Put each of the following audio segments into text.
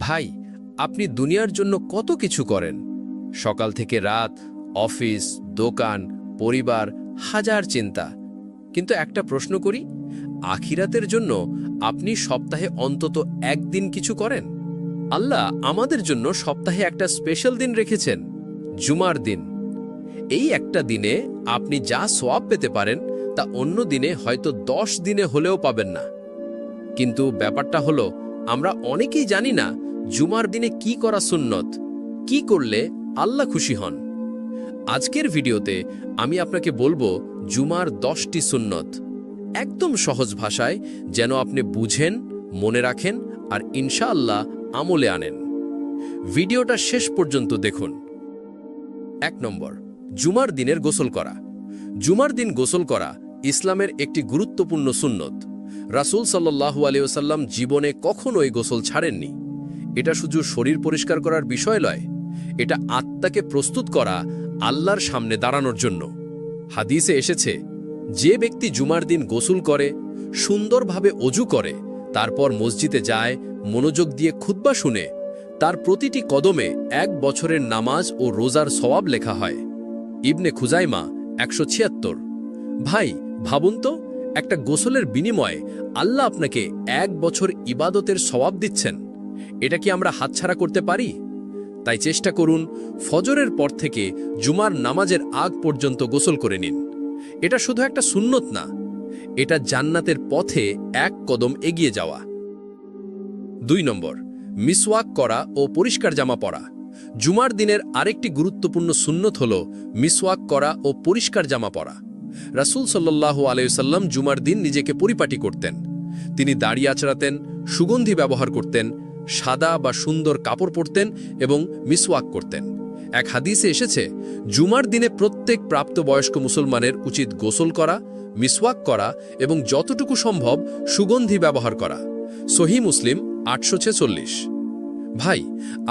ভাই, আপনি দুনিয়ার জন্য কত কিছু করেন। সকাল থেকে রাত, অফিস, দোকান, পরিবার, হাজার চিন্তা। কিন্তু একটা প্রশ্ন করি, আখিরাতের জন্য আপনি সপ্তাহে অন্তত একদিন কিছু করেন? আল্লাহ আমাদের জন্য সপ্তাহে একটা স্পেশাল দিন রেখেছেন, জুমার দিন। এই একটা দিনে আপনি যা সওয়াব পেতে পারেন তা অন্য দিনে হয়তো 10 দিনে হলেও পাবেন না। কিন্তু ব্যাপারটা হলো, আমরা অনেকেই জানি না জুমার দিনে কি করা সুন্নত, কি করলে আল্লাহ খুশি হন। আজকের ভিডিওতে আমি আপনাকে বলবো জুমার 10টি সুন্নত, একদম সহজ ভাষায়, যেন আপনি বুঝেন, মনে রাখেন আর ইনশাআল্লাহ আমলে আনেন। ভিডিওটা শেষ পর্যন্ত দেখুন। 1 নম্বর, জুমার দিনের গোসল করা। জুমার দিন গোসল করা ইসলামের একটি গুরুত্বপূর্ণ সুন্নত। রাসূল সাল্লাল্লাহু আলাইহি ওয়াসাল্লাম জীবনে কখনোই গোসল ছাড়েননি। এটা শুধু শরীর পরিষ্কার করার বিষয় নয়, এটা আত্মাকে প্রস্তুত করা আল্লাহর সামনে দাঁড়ানোর জন্য। হাদিসে এসেছে, যে ব্যক্তি জুমার দিন গোসল করে, সুন্দরভাবে অজু করে, তারপর মসজিদে যায়, মনোযোগ দিয়ে খুতবা শুনে, তার প্রতিটি কদমে 1 বছরের নামাজ ও রোজার সওয়াব লেখা হয়। ইবনে খুজাইমা 176। ভাই, ভাবুন তো, একটা গোসলের বিনিময়ে আল্লাহ আপনাকে 1 বছর ইবাদতের সওয়াব দিচ্ছেন। এটা কি আমরা হাতছাড়া করতে পারি? তাই চেষ্টা করুন, ফজরের পর থেকে জুমার নামাজের আগ পর্যন্ত গোসল করে নিন। এটা শুধু একটা সুন্নত না, এটা জান্নাতের পথে 1 কদম এগিয়ে যাওয়া। 2 নম্বর, মিসওয়াক করা ও পরিষ্কার জামা পরা। জুমার দিনের আরেকটি গুরুত্বপূর্ণ সুন্নত হল মিসওয়াক করা ও পরিষ্কার জামা পরা। রাসূল সাল্লাল্লাহু আলাইহি ওয়াসাল্লাম জুমার দিন নিজেকে পরিপাটি করতেন। তিনি দাড়ি আঁচড়াতেন, সুগন্ধি ব্যবহার করতেন, সাদা বা সুন্দর কাপড় পরতেন এবং মিসওয়াক করতেন। এক হাদিসে এসেছে, জুমার দিনে প্রত্যেক প্রাপ্তবয়স্ক মুসলমানের উচিত গোসল করা, মিসওয়াক করা এবং যতটুকু সম্ভব সুগন্ধি ব্যবহার করা। সহিহ মুসলিম 846। ভাই,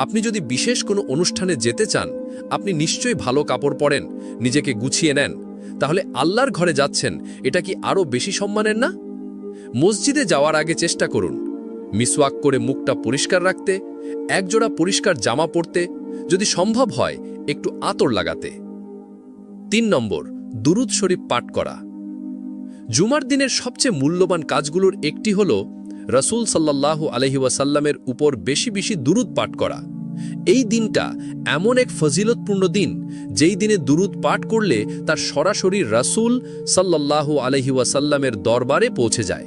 আপনি যদি বিশেষ কোনো অনুষ্ঠানে যেতে চান, আপনি নিশ্চয়ই ভালো কাপড় পরেন, নিজেকে গুছিয়ে নেন, তাহলে আল্লাহর ঘরে যাচ্ছেন, এটা কি আরও বেশি সম্মানের না? মসজিদে যাওয়ার আগে চেষ্টা করুন মিসওয়াক করে মুখটা পরিষ্কার রাখতে, একজোড়া পরিষ্কার জামা পরতে, যদি সম্ভব হয় একটু আতর লাগাতে। 3 নম্বর, দুরূদ শরীফ পাঠ করা। জুমার দিনের সবচেয়ে মূল্যবান কাজগুলোর একটি হল রাসূল সাল্লাল্লাহু আলাইহি ওয়াসাল্লামের উপর বেশি বেশি দুরূদ পাঠ করা। এই দিনটা এমন এক ফজিলতপূর্ণ দিন, যেই দিনে দুরূদ পাঠ করলে তার সরাসরি রাসূল সাল্লাল্লাহু আলাইহি ওয়াসাল্লামের দরবারে পৌঁছে যায়।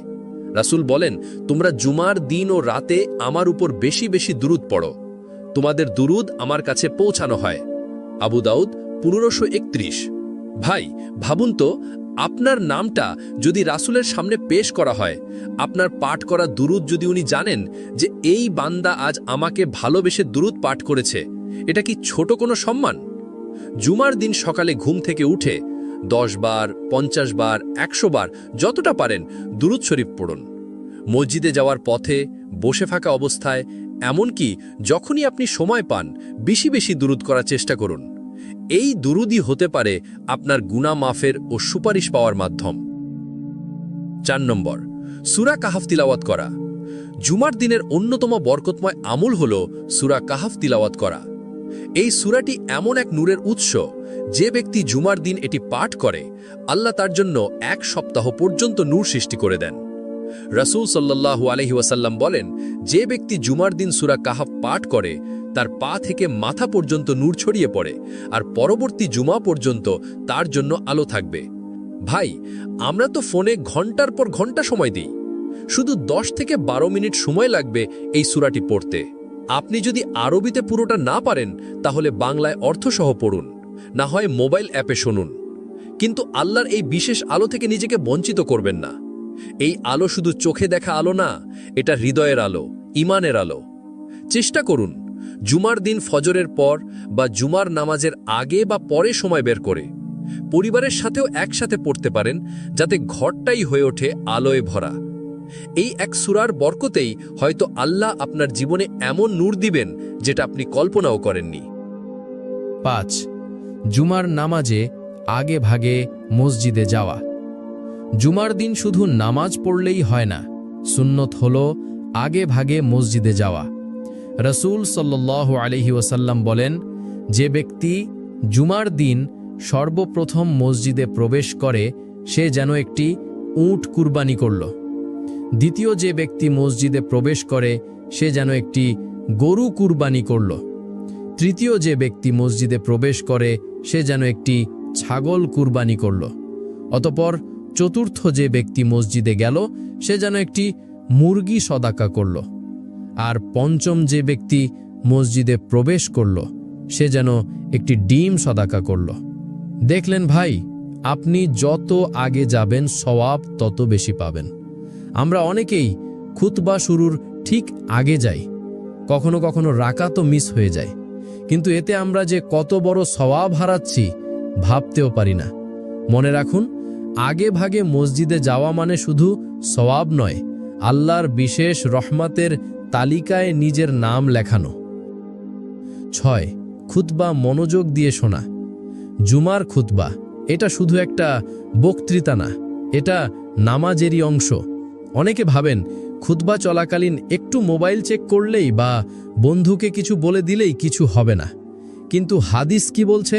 রাসূল বলেন, তোমরা জুমার দিন ও রাতে আমার উপর বেশি বেশি দুরূদ পড়ো, তোমাদের দুরূদ আমার কাছে পৌঁছানো হয়। আবু দাউদ 1531। ভাই, ভাবুন তো, আপনার নামটা যদি রাসূলের সামনে পেশ করা হয়, আপনার পাঠ করা দুরূদ যদি উনি জানেন যে এই বান্দা আজ আমাকে ভালোবেসে দুরূদ পাঠ করেছে, এটা কি ছোট কোনো সম্মান? জুমার দিন সকালে ঘুম থেকে উঠে 10 বার, 50 বার, 100 বার, যতটা পারেন দুরূদ শরীফ পড়ুন। মসজিদে যাওয়ার পথে, বসে থাকা অবস্থায়, এমনকি যখনই আপনি সময় পান, বেশি বেশি দুরূদ করার চেষ্টা করুন। এই দুরূদই হতে পারে আপনার গুনাহ মাফের ও সুপারিশ পাওয়ার মাধ্যম। 4 নম্বর, সূরা কাহাফ তিলাওয়াত করা। জুমার দিনের অন্যতম বরকতময় আমল হল সূরা কাহাফ তিলাওয়াত করা। এই সূরাটি এমন এক নূরের উৎস, যে ব্যক্তি জুমার দিন এটি পাঠ করে, আল্লাহ তার জন্য 1 সপ্তাহ পর্যন্ত নূর সৃষ্টি করে দেন। রাসূল সাল্লাল্লাহু আলাইহি ওয়াসাল্লাম বলেন, যে ব্যক্তি জুমার দিন সূরা কাহাফ পাঠ করে, তার পা থেকে মাথা পর্যন্ত নূর ছড়িয়ে পড়ে, আর পরবর্তী জুমা পর্যন্ত তার জন্য আলো থাকবে। ভাই, আমরা তো ফোনে ঘন্টার পর ঘন্টা সময় দিই, শুধু 10 থেকে 12 মিনিট সময় লাগবে এই সূরাটি পড়তে। আপনি যদি আরবিতে পুরোটা না পারেন, তাহলে বাংলায় অর্থসহ পড়ুন, না হয় মোবাইল অ্যাপে শুনুন। কিন্তু আল্লাহর এই বিশেষ আলো থেকে নিজেকে বঞ্চিত করবেন না। এই আলো শুধু চোখে দেখা আলো না, এটা হৃদয়ের আলো, ঈমানের আলো। চেষ্টা করুন জুমার দিন ফজরের পর বা জুমার নামাজের আগে বা পরে সময় বের করে পরিবারের সাথেও একসাথে পড়তে পারেন, যাতে ঘরটাই হয়ে ওঠে আলোয় ভরা। এই এক সূরার বরকতেই হয়তো আল্লাহ আপনার জীবনে এমন নূর দিবেন, যেটা আপনি কল্পনাও করেননি। 5. জুমার নামাজে আগে ভাগে মসজিদে যাওয়া। জুমার দিন শুধু নামাজ পড়লেই হয় না, সুন্নত হল আগে ভাগে মসজিদে যাওয়া। রসূল সাল্লাল্লাহু আলাইহি ওয়াসাল্লাম বলেন, যে ব্যক্তি জুমার দিন সর্বপ্রথম মসজিদে প্রবেশ করে সে যেন একটি উট কুরবানি করল। দ্বিতীয় যে ব্যক্তি মসজিদে প্রবেশ করে সে যেন একটি গরু কুরবানি করল। তৃতীয় যে ব্যক্তি মসজিদে প্রবেশ করে সে যেন একটি ছাগল কুরবানি করল। অতঃপর চতুর্থ যে ব্যক্তি মসজিদে গেল সে যেন একটি মুরগি সদাকা করল। আর পঞ্চম যে ব্যক্তি মসজিদে প্রবেশ করল সে যেন একটি ডিম সদাকা করল। দেখলেন ভাই, আপনি যত আগে যাবেন সওয়াব তত বেশি পাবেন। আমরা অনেকেই খুতবা শুরুর ঠিক আগে যাই, কখনো কখনো রাকাতও মিস হয়ে যায়, কিন্তু এতে আমরা যে কত বড় সওয়াব হারাচ্ছি ভাবতেও পারি না। মনে রাখুন, আগে ভাগে মসজিদে যাওয়া মানে শুধু সওয়াব নয়, আল্লাহর বিশেষ রহমতের তালিকায় নিজের নাম লেখানো। 6. খুতবা মনোযোগ দিয়ে শোনা। জুমার খুতবা এটা শুধু একটা বক্তৃতা না, এটা নামাজেরই অংশ। অনেকে ভাবেন খুতবা চলাকালীন একটু মোবাইল চেক করলেই বা বন্ধুকে কিছু বলে দিলেই কিছু হবে না, কিন্তু হাদিস কি বলছে?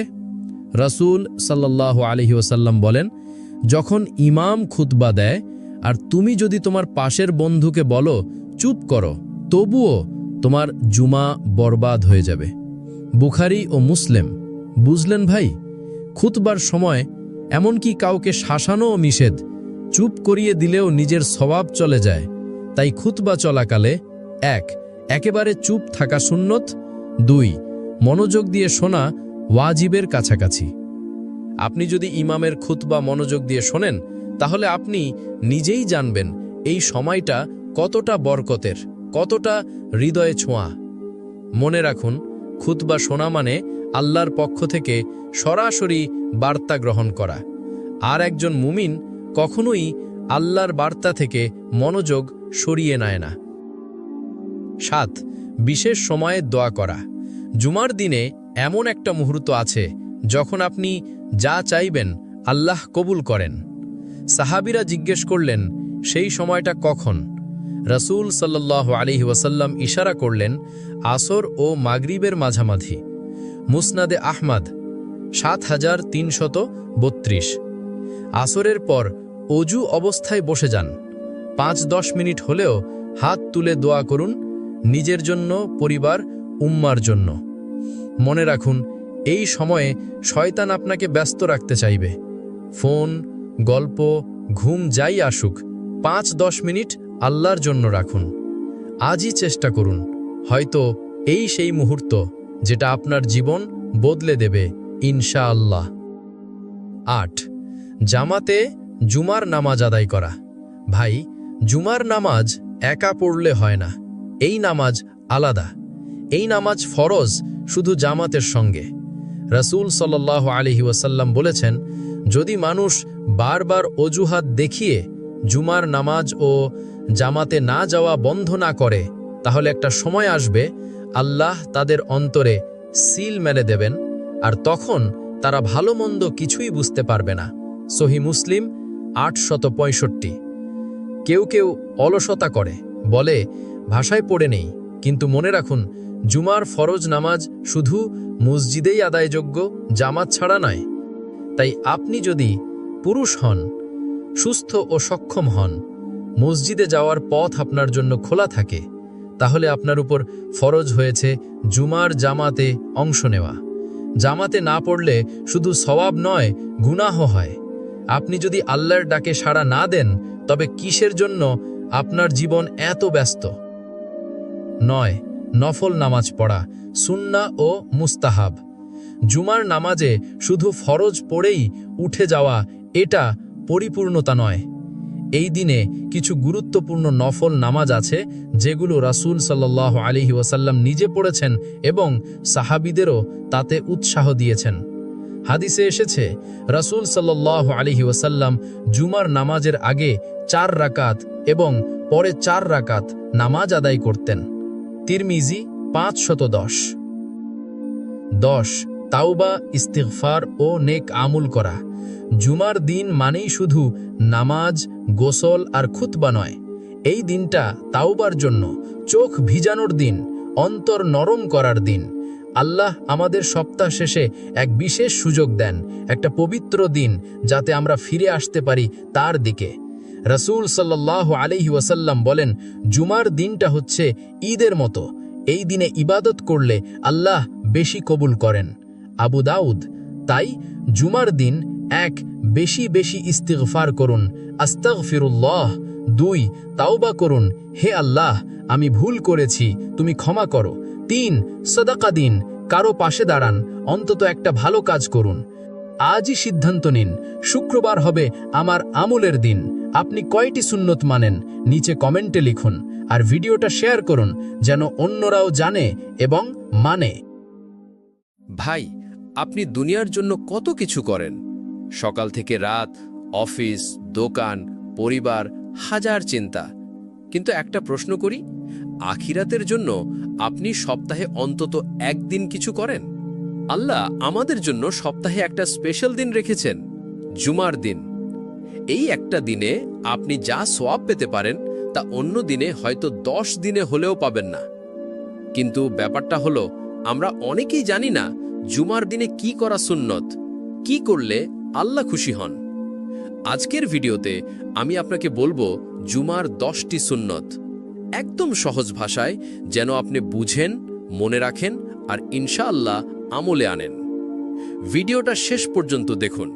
রাসূল সাল্লাল্লাহু আলাইহি ওয়াসাল্লাম বলেন, যখন ইমাম খুতবা দেয় আর তুমি যদি তোমার পাশের বন্ধুকে বলো চুপ করো, তবুও তোমার জুমা বরবাদ হয়ে যাবে। বুখারী ও মুসলিম। বুঝলেন ভাই, খুতবার সময় এমনকি কাউকে শাসানোও নিষেধ, চুপ করিয়ে দিলেও নিজের স্বভাব চলে যায়। তাই খুতবা চলাকালে 1. একেবারে চুপ থাকা সুন্নত, 2. মনোযোগ দিয়ে শোনা ওয়াজিবের কাছাকাছি। আপনি যদি ইমামের খুতবা মনোযোগ দিয়ে শোনেন তাহলে আপনি নিজেই জানবেন এই সময়টা কতটা বরকতের, কতটা হৃদয়ে ছোঁয়া। মনে রাখুন, খুতবা শোনা মানে আল্লাহর পক্ষ থেকে সরাসরি বার্তা গ্রহণ করা। আর একজন মুমিন কখনোই আল্লাহর বার্তা থেকে মনোযোগ সরিয়ে নেয় না। 7. বিশেষ সময়ে দোয়া করা। জুমার দিনে এমন একটা মুহূর্ত আছে যখন আপনি যা চাইবেন আল্লাহ কবুল করেন। সাহাবীরা জিজ্ঞেস করলেন, সেই সময়টা কখন? রাসূল সাল্লাল্লাহু আলাইহি ওয়াসাল্লাম ইশারা করলেন, আসর ও মাগরিবের মাঝামাঝি। মুসনাদে আহমদ 7332। আসরের পর অজু অবস্থায় বসে যান, 5-10 মিনিট হলেও হাত তুলে দোয়া করুন, নিজের জন্য, পরিবার, উম্মার জন্য। মনে রাখুন, এই সময়ে শয়তান আপনাকে ব্যস্ত রাখতে চাইবে। ফোন, গল্প, ঘুম যাই আসুক, 5-10 মিনিট আল্লাহর জন্য রাখুন। আজই চেষ্টা করুন, হয়তো এই সেই মুহূর্ত যেটা আপনার জীবন বদলে দেবে ইনশাআল্লাহ। 8. জামাতে জুমার নামাজ আদায় করা। ভাই, জুমার নামাজ একা পড়লে হয় না, এই নামাজ আলাদা। এই নামাজ ফরজ শুধু জামাতের সঙ্গে। রাসূল সাল্লাল্লাহু আলাইহি ওয়াসাল্লাম বলেছেন, যদি মানুষ বারবার অজুহাত দেখিয়ে জুমার নামাজ ও জামাতে না যাওয়া বন্ধ না করে, তাহলে একটা সময় আসবে আল্লাহ তাদের অন্তরে সিল মেরে দেবেন, আর তখন তারা ভালো মন্দ কিছুই বুঝতে পারবে না। সহিহ মুসলিম 865। কেউ কেউ অলসতা করে, বলে ভাষায় পড়ে নেই, কিন্তু মনে রাখুন, জুমার ফরজ নামাজ শুধু মসজিদেই আদায়যোগ্য, জামাত ছাড়া নয়। তাই আপনি যদি পুরুষ হন, সুস্থ ও সক্ষম হন, মসজিদে যাওয়ার পথ আপনার জন্য খোলা থাকে, তাহলে আপনার উপর ফরজ হয়েছে জুমার জামাতে অংশ নেওয়া। জামাতে না পড়লে শুধু সওয়াব নয়, গুনাহ হয়। আপনি যদি আল্লাহর ডাকে সাড়া না দেন, তবে কিসের জন্য আপনার জীবন এত ব্যস্ত? 9. নফল নামাজ পড়া, সুন্নাহ ও মুস্তাহাব। জুমার নামাজে শুধু ফরজ পড়েই উঠে যাওয়া এটা পরিপূর্ণতা নয়। এই দিনে কিছু গুরুত্বপূর্ণ নফল নামাজ আছে যেগুলো রাসূল সাল্লাল্লাহু আলাইহি ওয়াসাল্লাম নিজে পড়েছেন এবং সাহাবীদেরও তাতে উৎসাহ দিয়েছেন। হাদিসে এসেছে, রাসূল সাল্লাল্লাহু আলাইহি ওয়াসাল্লাম জুমার নামাজের আগে 4 রাকাত এবং পরে 4 রাকাত নামাজ আদায় করতেন। তিরমিজি 510। 10. তাওবা, ইস্তিগফার ও নেক আমল করা। জুমার দিন মানেই শুধু নামাজ, গোসল আর খুতবা নয়। এই দিনটা তাওবার জন্য, চোখ ভিজানোর দিন, অন্তর নরম করার দিন। আল্লাহ আমাদের সপ্তাহ শেষে এক বিশেষ সুযোগ দেন, একটা পবিত্র দিন, যাতে আমরা ফিরে আসতে পারি তার দিকে। রাসূল সাল্লাল্লাহু আলাইহি ওয়াসাল্লাম বলেন, জুমার দিনটা হচ্ছে ঈদের মতো। এই দিনে ইবাদত করলে আল্লাহ বেশি কবুল করেন। আবু দাউদ। তাই জুমার দিন 1 বেশি বেশি ইস্তিগফার করুন, আস্তাগফিরুল্লাহ। 2 তাওবা করুন, হে আল্লাহ আমি ভুল করেছি, তুমি ক্ষমা করো। 3 সাদাকা দিন, কারো পাশে দাঁড়ান, অন্তত একটা ভালো কাজ করুন। আজই সিদ্ধান্ত নিন, শুক্রবার হবে আমার আমলের দিন। আপনি কয়টি সুন্নত মানেন নিচে কমেন্টে লিখুন, আর ভিডিওটা শেয়ার করুন যেন অন্যরাও জানে এবং মানে। ভাই, আপনি দুনিয়ার জন্য কত কিছু করেন, সকাল থেকে রাত, অফিস, দোকান, পরিবার, হাজার চিন্তা। কিন্তু একটা প্রশ্ন করি, আখিরাতের জন্য আপনি সপ্তাহে অন্তত একদিন কিছু করেন? আল্লাহ আমাদের জন্য সপ্তাহে একটা স্পেশাল দিন রেখেছেন, জুমার দিন। এই একটা দিনে আপনি যা সওয়াব পেতে পারেন তা অন্য দিনে হয়তো 10 দিনে হলেও পাবেন না। কিন্তু ব্যাপারটা হলো, আমরা অনেকেই জানি না জুমার দিনে কি করা সুন্নত, কি করলে আল্লাহ খুশি হন। আজকের ভিডিওতে আমি আপনাকে বলবো জুমার 10টি সুন্নত, একদম সহজ ভাষায়, যেন আপনি বুঝেন, মনে রাখেন আর ইনশাআল্লাহ আমলে আনেন। ভিডিওটা শেষ পর্যন্ত দেখুন।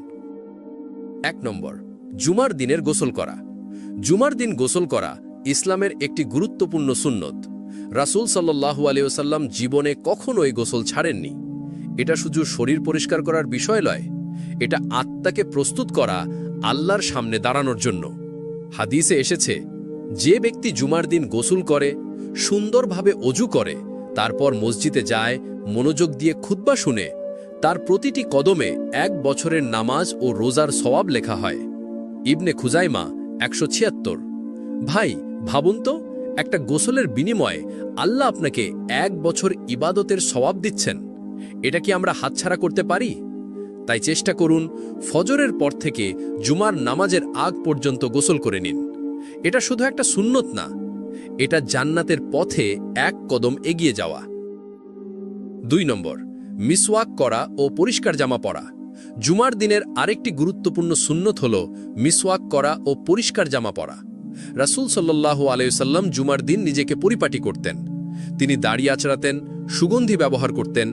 1 নম্বর, জুমার দিনের গোসল করা। জুমার দিন গোসল করা ইসলামের একটি গুরুত্বপূর্ণ সুন্নত। রাসূল সাল্লাল্লাহু আলাইহি ওয়াসাল্লাম জীবনে কখনোই গোসল ছাড়েননি। এটা শুধু শরীর পরিষ্কার করার বিষয় নয়, এটা আত্মাকে প্রস্তুত করা আল্লাহর সামনে দাঁড়ানোর জন্য। হাদিসে এসেছে, যে ব্যক্তি জুমার দিন গোসল করে, সুন্দরভাবে অজু করে, তারপর মসজিদে যায়, মনোযোগ দিয়ে খুতবা শুনে, তার প্রতিটি কদমে 1 বছরের নামাজ ও রোজার সওয়াব লেখা হয়। ইবনে খুজাইমা 176। ভাই ভাবুন তো, একটা গোসলের বিনিময়ে আল্লাহ আপনাকে 1 বছর ইবাদতের সওয়াব দিচ্ছেন। এটা কি আমরা হাতছাড়া করতে পারি? তাই চেষ্টা করুন, ফজরের পর থেকে জুমার নামাজের আগ পর্যন্ত গোসল করে নিন। এটা শুধু একটা সুন্নত না, এটা জান্নাতের পথে 1 কদম এগিয়ে যাওয়া। 2 নম্বর, মিসওয়াক করা ও পরিষ্কার জামা পরা। জুমার দিনের আরেকটি গুরুত্বপূর্ণ সুন্নত হল মিসওয়াক করা ও পরিষ্কার জামা পরা। রাসূল সাল্লাল্লাহু আলাইহি ওয়াসাল্লাম জুমার দিন নিজেকে পরিপাটি করতেন। তিনি দাড়ি আঁচড়াতেন, সুগন্ধি ব্যবহার করতেন,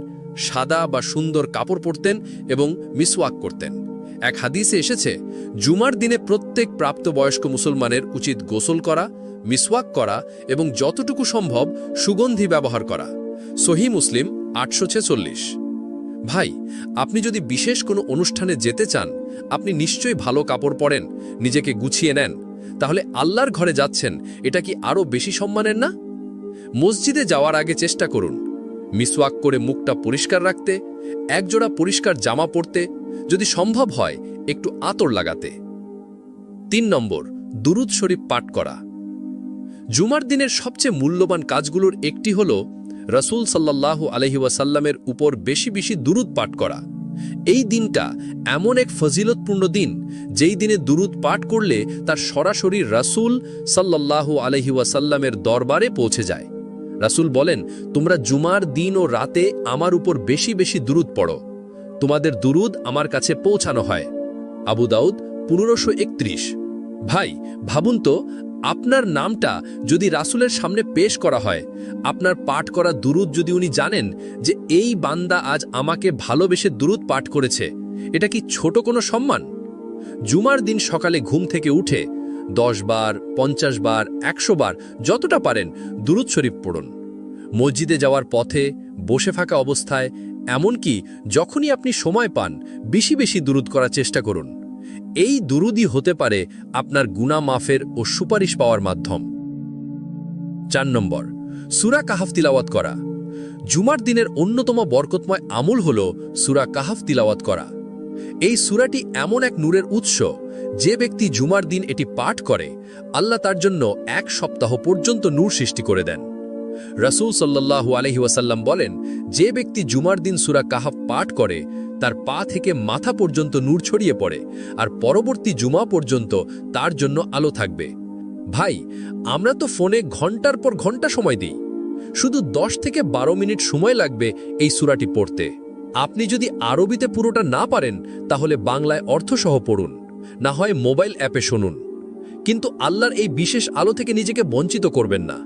সাদা বা সুন্দর কাপড় পরতেন এবং মিসওয়াক করতেন। এক হাদিসে এসেছে, জুমার দিনে প্রত্যেক প্রাপ্তবয়স্ক মুসলমানের উচিত গোসল করা, মিসওয়াক করা এবং যতটুকু সম্ভব সুগন্ধি ব্যবহার করা। সহিহ মুসলিম 846। ভাই, আপনি যদি বিশেষ কোনো অনুষ্ঠানে যেতে চান, আপনি নিশ্চয়ই ভালো কাপড় পরেন, নিজেকে গুছিয়ে নেন। তাহলে আল্লাহর ঘরে যাচ্ছেন, এটা কি আরও বেশি সম্মানের না? মসজিদে যাওয়ার আগে চেষ্টা করুন মিসওয়াক করে মুখটা পরিষ্কার রাখতে, একজোড়া পরিষ্কার জামা পরতে, যদি সম্ভব হয় একটু আতর লাগাতে। 3 নম্বর, দুরূদ শরীফ পাঠ করা। জুমার দিনের সবচেয়ে মূল্যবান কাজগুলোর একটি হল রাসূল সাল্লাল্লাহু আলাইহি ওয়াসাল্লামের উপর বেশি বেশি দুরূদ পাঠ করা। এই দিনটা এমন এক ফজিলতপূর্ণ দিন, যেই দিনে দুরূদ পাঠ করলে তার সরাসরি রাসূল সাল্লাল্লাহু আলাইহি ওয়াসাল্লামের দরবারে পৌঁছে যায়। রাসূল বলেন, তোমরা জুমার দিন ও রাতে আমার উপর বেশি বেশি দুরূদ পড়ো, তোমাদের দুরূদ আমার কাছে পৌঁছানো হয়। আবু দাউদ 1531। ভাই ভাবুন তো, আপনার নামটা যদি রাসূলের সামনে পেশ করা হয়, আপনার পাঠ করা দুরূদ যদি উনি জানেন যে এই বান্দা আজ আমাকে ভালোবেসে দুরূদ পাঠ করেছে, এটা কি ছোট কোনো সম্মান? জুমার দিন সকালে ঘুম থেকে উঠে 10 বার, 50 বার, 100 বার, যতটা পারেন দুরূদ শরীফ পড়ুন। মসজিদে যাওয়ার পথে, বসে থাকা অবস্থায়, এমনকি যখনই আপনি সময় পান, বেশি বেশি দুরূদ করার চেষ্টা করুন। এই দুরূদই হতে পারে আপনার গুনাহ মাফের ও সুপারিশ পাওয়ার মাধ্যম। 4 নম্বর, সূরা কাহাফ তিলাওয়াত করা। জুমার দিনের অন্যতম বরকতময় আমল হল সূরা কাহাফ তিলাওয়াত করা। এই সূরাটি এমন এক নূরের উৎস, যে ব্যক্তি জুমার দিন এটি পাঠ করে, আল্লাহ তার জন্য 1 সপ্তাহ পর্যন্ত নূর সৃষ্টি করে দেন। রাসূল সাল্লাল্লাহু আলাইহি ওয়াসাল্লাম বলেন, যে ব্যক্তি জুমার দিন সূরা কাহাফ পাঠ করে, তার পা থেকে মাথা পর্যন্ত নূর ছড়িয়ে পড়ে, আর পরবর্তী জুমা পর্যন্ত তার জন্য আলো থাকবে। ভাই, আমরা তো ফোনে ঘন্টার পর ঘন্টা সময় দিই, শুধু 10 থেকে 12 মিনিট সময় লাগবে এই সূরাটি পড়তে। আপনি যদি আরবিতে পুরোটা না পারেন তাহলে বাংলায় অর্থসহ পড়ুন, না হয় মোবাইল অ্যাপে শুনুন। কিন্তু আল্লাহর এই বিশেষ আলো থেকে নিজেকে বঞ্চিত করবেন না।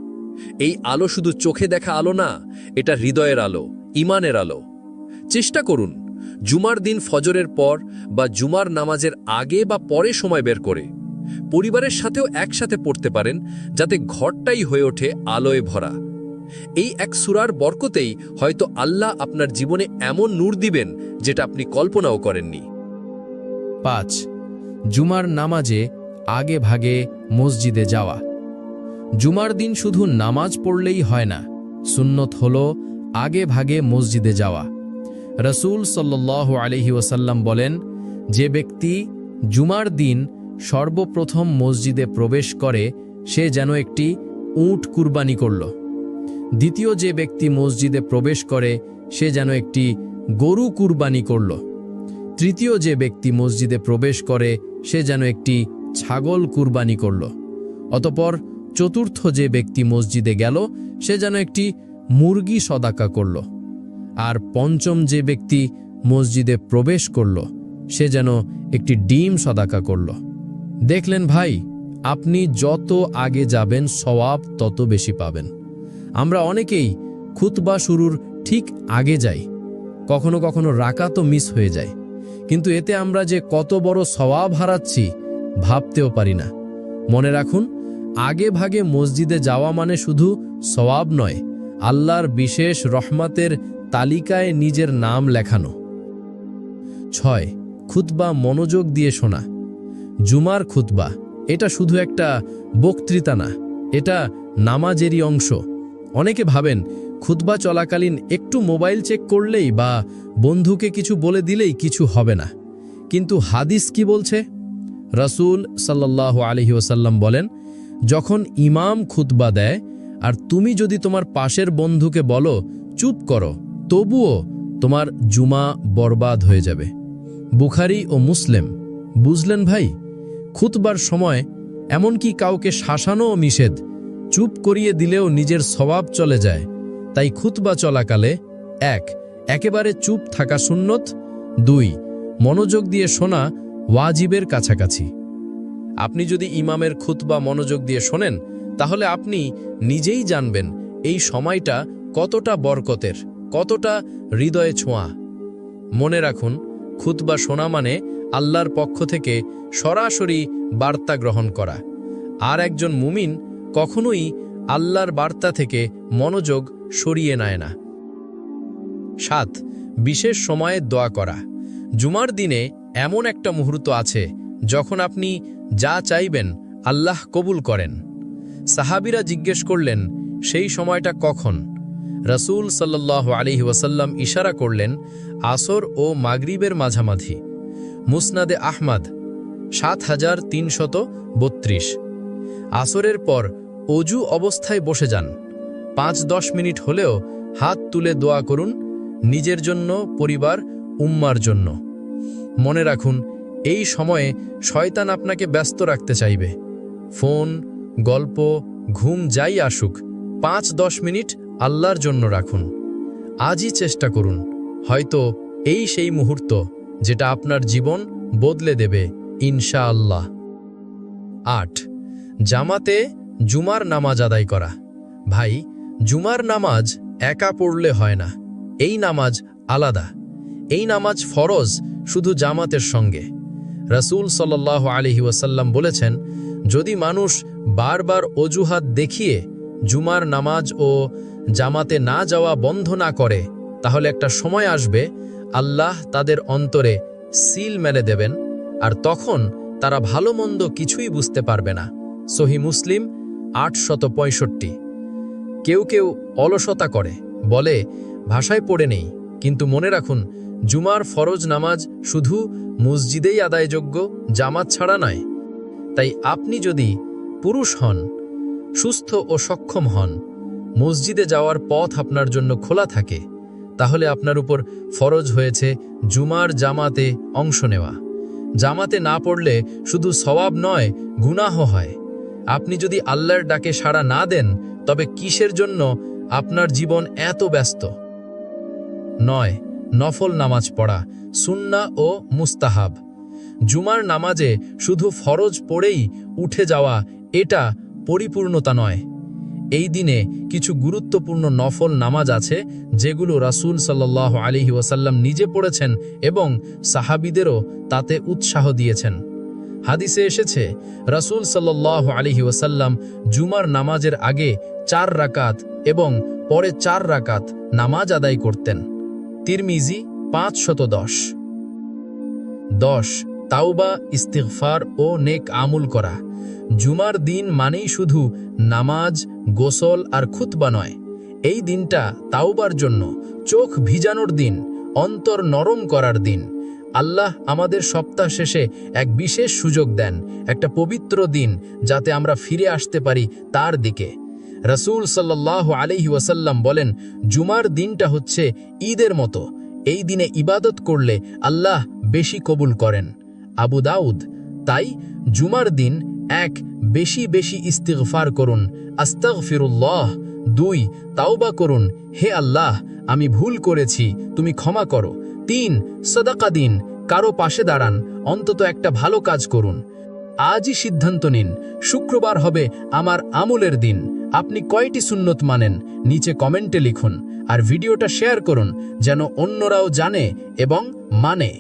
এই আলো শুধু চোখে দেখা আলো না, এটা হৃদয়ের আলো, ঈমানের আলো। চেষ্টা করুন জুমার দিন ফজরের পর বা জুমার নামাজের আগে বা পরে সময় বের করে পরিবারের সাথেও একসাথে পড়তে পারেন, যাতে ঘরটাই হয়ে ওঠে আলোয় ভরা। এই এক সূরার বরকতেই হয়তো আল্লাহ আপনার জীবনে এমন নূর দিবেন যেটা আপনি কল্পনাও করেননি। 5. জুমার নামাজে আগে ভাগে মসজিদে যাওয়া। জুমার দিন শুধু নামাজ পড়লেই হয় না, সুন্নত হলো আগে ভাগে মসজিদে যাওয়া। রাসূল সাল্লাল্লাহু আলাইহি ওয়াসাল্লাম বলেন, যে ব্যক্তি জুমার দিন সর্বপ্রথম মসজিদে প্রবেশ করে সে যেন একটি উট কুরবানি করল। দ্বিতীয় যে ব্যক্তি মসজিদে প্রবেশ করে সে যেন একটি গরু কুরবানি করল। তৃতীয় যে ব্যক্তি মসজিদে প্রবেশ করে সে যেন একটি ছাগল কুরবানি করল। অতঃপর চতুর্থ যে ব্যক্তি মসজিদে গেল সে যেন একটি মুরগি সদাকা করল। আর পঞ্চম যে ব্যক্তি মসজিদে প্রবেশ করল সে যেন একটি ডিম সদাকা করল। দেখলেন ভাই, আপনি যত আগে যাবেন সওয়াব তত বেশি পাবেন। আমরা অনেকেই খুতবা শুরুর ঠিক আগে যাই, কখনো কখনো রাকাতও মিস হয়ে যায়, কিন্তু এতে আমরা যে কত বড় সওয়াব হারাচ্ছি ভাবতেও পারি না। মনে রাখুন, আগে ভাগে মসজিদে যাওয়া মানে শুধু সওয়াব নয়, আল্লাহর বিশেষ রহমতের তালিকায় নিজের নাম লেখানো। 6. খুতবা মনোযোগ দিয়ে শোনা। জুমার খুতবা এটা শুধু একটা বক্তৃতা না, এটা নামাজেরই অংশ। অনেকে ভাবেন খুতবা চলাকালীন একটু মোবাইল চেক করলেই বা বন্ধুকে কিছু বলে দিলেই কিছু হবে না, কিন্তু হাদিস কি বলছে? রাসূল সাল্লাল্লাহু আলাইহি ওয়াসাল্লাম বলেন, যখন ইমাম খুতবা দেয় আর তুমি যদি তোমার পাশের বন্ধুকে বলো চুপ করো, তবুও তোমার জুমা বরবাদ হয়ে যাবে। বুখারী ও মুসলিম। বুঝলেন ভাই, খুতবার সময় এমনকি কাউকে শাসানোও নিষেধ, চুপ করিয়ে দিলেও নিজের সওয়াব চলে যায়। তাই খুতবা চলাকালে 1. একেবারে চুপ থাকা সুন্নত, 2. মনোযোগ দিয়ে শোনা ওয়াজিবের কাছাকাছি। আপনি যদি ইমামের খুতবা মনোযোগ দিয়ে শোনেন তাহলে আপনি নিজেই জানবেন এই সময়টা কতটা বরকতের, কতটা হৃদয়ে ছোঁয়া। মনে রাখুন, খুতবা শোনা মানে আল্লাহর পক্ষ থেকে সরাসরি বার্তা গ্রহণ করা। আর একজন মুমিন কখনোই আল্লাহর বার্তা থেকে মনোযোগ সরিয়ে নেয় না। 7. বিশেষ সময়ে দোয়া করা। জুমার দিনে এমন একটা মুহূর্ত আছে যখন আপনি যা চাইবেন আল্লাহ কবুল করেন। সাহাবীরা জিজ্ঞেস করলেন, সেই সময়টা কখন? রাসূল সাল্লাল্লাহু আলাইহি ওয়াসাল্লাম ইশারা করলেন, আসর ও মাগরিবের মাঝামাঝি। মুসনাদে আহমদ 7332। আসরের পর অজু অবস্থায় বসে যান, 5-10 মিনিট হলেও হাত তুলে দোয়া করুন, নিজের জন্য, পরিবার, উম্মার জন্য। মনে রাখুন, এই সময়ে শয়তান আপনাকে ব্যস্ত রাখতে চাইবে। ফোন, গল্প, ঘুম যাই আসুক, 5-10 মিনিট আল্লাহর জন্য রাখুন। আজই চেষ্টা করুন, হয়তো এই সেই মুহূর্ত যেটা আপনার জীবন বদলে দেবে ইনশাআল্লাহ। 8. জামাতে জুমার নামাজ আদায় করা। ভাই, জুমার নামাজ একা পড়লে হয় না, এই নামাজ আলাদা। এই নামাজ ফরজ শুধু জামাতের সঙ্গে। রাসূল সাল্লাল্লাহু আলাইহি ওয়াসাল্লাম বলেছেন, যদি মানুষ বারবার অজুহাত দেখিয়ে জুমার নামাজ ও জামাতে না যাওয়া বন্ধ না করে, তাহলে একটা সময় আসবে আল্লাহ তাদের অন্তরে সিল মেরে দেবেন, আর তখন তারা ভালো মন্দ কিছুই বুঝতে পারবে না। সহিহ মুসলিম 865। কেউ কেউ অলসতা করে, বলে ভাষায় পড়ে নেই, কিন্তু মনে রাখুন, জুমার ফরজ নামাজ শুধু মসজিদেই আদায়যোগ্য, জামাত ছাড়া নয়। তাই আপনি যদি পুরুষ হন, সুস্থ ও সক্ষম হন, মসজিদে যাওয়ার পথ আপনার জন্য খোলা থাকে, তাহলে আপনার উপর ফরজ হয়েছে জুমার জামাতে অংশ নেওয়া। জামাতে না পড়লে শুধু সওয়াব নয়, গুনাহ হয়। আপনি যদি আল্লাহর ডাকে সাড়া না দেন, তবে কিসের জন্য আপনার জীবন এত ব্যস্ত? 9. নফল নামাজ পড়া, সুন্না ও মুস্তাহাব। জুমার নামাজে শুধু ফরজ পড়েই উঠে যাওয়া এটা পরিপূর্ণতা নয়। এই দিনে কিছু গুরুত্বপূর্ণ নফল নামাজ আছে যেগুলো রাসূল সাল্লাল্লাহু আলাইহি ওয়াসাল্লাম নিজে পড়েছেন এবং সাহাবীদেরও তাতে উৎসাহ দিয়েছেন। হাদিসে এসেছে রাসূল সাল্লাল্লাহু আলাইহি ওয়াসাল্লাম জুমার নামাজের আগে 4 রাকাত এবং পরে 4 রাকাত নামাজ আদায় করতেন। তিরমিজি 510। 10. তাওবা, ইস্তিগফার ও নেক আমল করা। জুমার দিন মানেই শুধু নামাজ, গোসল আর খুতবা নয়। এই দিনটা তাওবার জন্য, চোখ ভিজানোর দিন, অন্তর নরম করার দিন। আল্লাহ আমাদের সপ্তাহ শেষে এক বিশেষ সুযোগ দেন, একটা পবিত্র দিন, যাতে আমরা ফিরে আসতে পারি তার দিকে। রাসূল সাল্লাল্লাহু আলাইহি ওয়াসাল্লাম বলেন, জুমার দিনটা হচ্ছে ঈদের মতো। এই দিনে ইবাদত করলে আল্লাহ বেশি কবুল করেন। আবু দাউদ। তাই জুমার দিন 1. বেশি বেশি ইস্তিগফার করুন, আস্তাগফিরুল্লাহ। 2. তাওবা করুন, হে আল্লাহ আমি ভুল করেছি, তুমি ক্ষমা করো। 3. সাদাকা দিন, কারো পাশে দাঁড়ান, অন্তত একটা ভালো কাজ করুন। আজই সিদ্ধান্ত নিন, শুক্রবার হবে আমার আমলের দিন। আপনি কয়টি সুন্নত মানেন নিচে কমেন্টে লিখুন, আর ভিডিওটা শেয়ার করুন যেন অন্যরাও জানে এবং মানে।